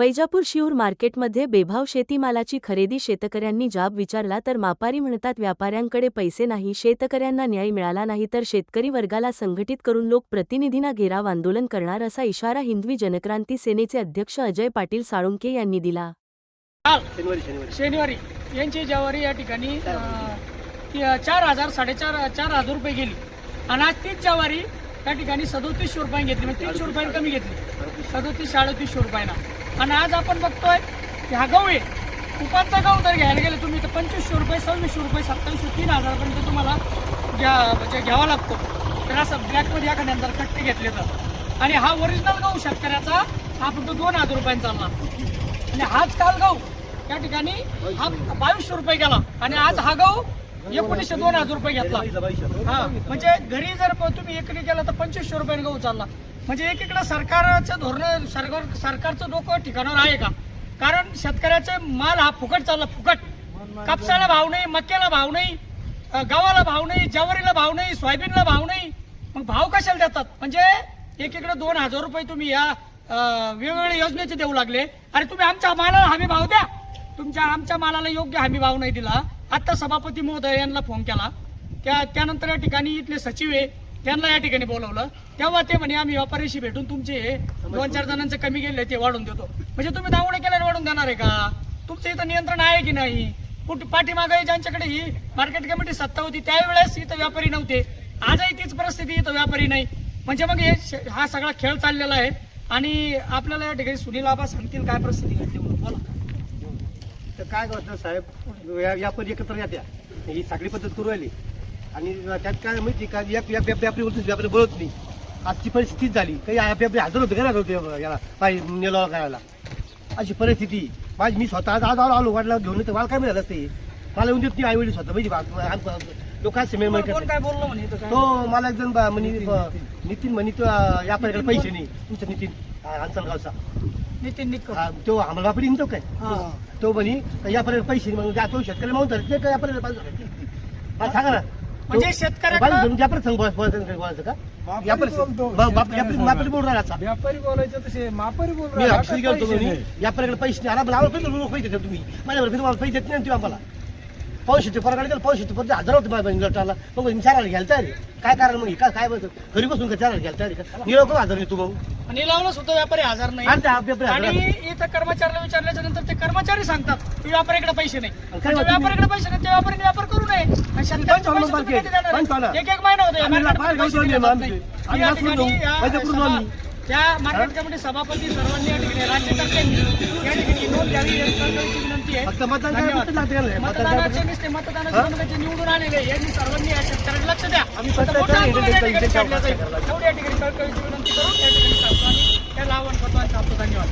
वैजापूर शिऊर मार्केटमध्ये बेभाव शेतीमालाची खरेदी शेतकऱ्यांनी जाब विचारला तर मापारी म्हणतात व्यापाऱ्यांकडे पैसे नाही। शेतकऱ्यांना न्याय मिळाला नाही तर शेतकरी वर्गाला संघटित करून लोकप्रतिनिधींना घेराव आंदोलन करणार असा इशारा हिंदवी जनक्रांती सेनेचे अध्यक्ष अजय पाटील साळुंखे यांनी दिला। शनिवारी यांची ज्वारी या ठिकाणी 4,000 4,500 रुपये गेली आणि आज तीच ज्वारी त्या ठिकाणी 3700 रुपये घेतली, म्हणजे 300 रुपये कमी घेतली, 3700-3700 रुपयाला। आणि आज आपण बघतोय की हा गहू आहे, उपाचा गहू जर घ्यायला गेले तुम्ही तर 2500 रुपये, 2600 रुपये, 2700, 3000 पर्यंत तुम्हाला घ्यावा लागतो। तर असं ब्लॅकमध्ये एखाद्याने जर कट्टे घेतले तर, आणि हा ओरिजिनल गहू शेतकऱ्याचा हा फक्त 2000 रुपयांचा चालला, आणि हाच काल गहू त्या ठिकाणी हा 2200 रुपये गेला, आणि आज हा गहू 1900-2000 रुपये घेतला। हा म्हणजे घरी जर तुम्ही एकरी गेला तर 2500 रुपयाने गहू चालला। म्हणजे एकीकडे सरकारचं धोरण, सरकारचं डोकं ठिकाणावर आहे का? कारण शेतकऱ्याचे माल हा फुकट चालला, फुकट। कापसाला भाव नाही, मक्याला भाव नाही, गव्हाला भाव नाही, ज्वारीला भाव नाही, सोयाबीनला भाव नाही, मग भाव कशाला देतात? म्हणजे एकीकडे 2000 रुपये तुम्ही या वेगवेगळ्या योजनेचे देऊ लागले, आणि तुम्ही आमच्या मालाला हमी भाव द्या। आमच्या मालाला योग्य हमी भाव नाही दिला। आता सभापती महोदय यांना फोन केला, त्यानंतर या ठिकाणी इथले सचिव आहे त्यांना या ठिकाणी बोलवलं, तेव्हा ते म्हणे आम्ही व्यापाऱ्याशी भेटून तुमचे 2-4 जणांचे कमी गेले ते वाढून देतो। म्हणजे तुम्ही दावणे केल्याने वाढून देणार आहे का? तुमचं इथं नियंत्रण आहे की नाही? पाठीमागे ज्यांच्याकडे ही मार्केट कमिटी सत्ता होती त्यावेळेस इथं व्यापारी नव्हते, आजही तीच परिस्थिती, इथं व्यापारी नाही। म्हणजे मग हा सगळा खेळ चाललेला आहे। आणि आपल्याला या ठिकाणी सुनील आबा सांगतील काय परिस्थिती घडली म्हणून। बोला। तर काय करतं साहेब, व्यापारी एकत्र येत्या, ही सगळी पद्धत करू राहिली, आणि त्यात काय माहिती का, व्यापारी बोलत नाही। आजची परिस्थिती झाली, काही व्यापारी हजर होते का होते याला पाहिजे नेला करायला, अशी परिस्थिती माझी। मी स्वतः आज आलो वाटला घेऊन, तर मला काय मिळालं असते, मला येऊन देत नाही आई वडील स्वतः माहिती लोक काय बोललो म्हणे तो मला एक जण म्हणे नितीन म्हणे तो व्यापाऱ्याकडे पैसे नाही, तुमचा नितीन अंचलगावचा नितीन तो आम्हाला व्यापारी निघतो काय, तो म्हणे व्यापाऱ्याला पैसे नाही, मग जातो शेतकऱ्याला मागून धरते का व्यापाऱ्याला पाहिजे सांगा ना। म्हणजे शेतकऱ्याला व्यापारी सांग बोलायचं का? व्यापारी बोल राहिला, व्यापारी बोलायचं तसे मापारी बोल मी अक्षरी गेलो व्यापाऱ्याकडे पैसे नाही, पैसे देतो तुम्ही माझ्यावर, तुम्हाला पैसे देत नाही तुम्ही आम्हाला। पाऊस येतो परत गेला, पाऊस येतो परत 1000 होते माझ्या लटाला, मग 4,000 घ्यायला तयारी काय कारण? मग काय बघ घरी बसून का 4,000 घ्यायला तयारी का? निळव 1000 नाही तू भाऊ, निलावला सुद्धा व्यापारी हजार नाही। आणि इथं कर्मचाऱ्याला विचारल्याच्या नंतर ते कर्मचारी सांगतात की व्यापाऱ्याकडे पैसे नाही, व्यापाऱ्याकडे पैसे नाही, ते व्यापाऱ्याने व्यापार करू नये। आणि शेतकऱ्यांचे एक महिना होते त्या मार्केट कमिटी सभापती सर्वांनी या ठिकाणी, राज्यकर्त्यांनी या ठिकाणी नोंद घ्यावी विनंती आहे। मतदानाचे निवडून आलेले यांनी सर्वांनी या शेतकऱ्यांना लक्ष द्या, एवढी या ठिकाणी कळकळीची विनंती करून या ठिकाणी शासनाने त्याला आवाहन करतो आणि धन्यवाद।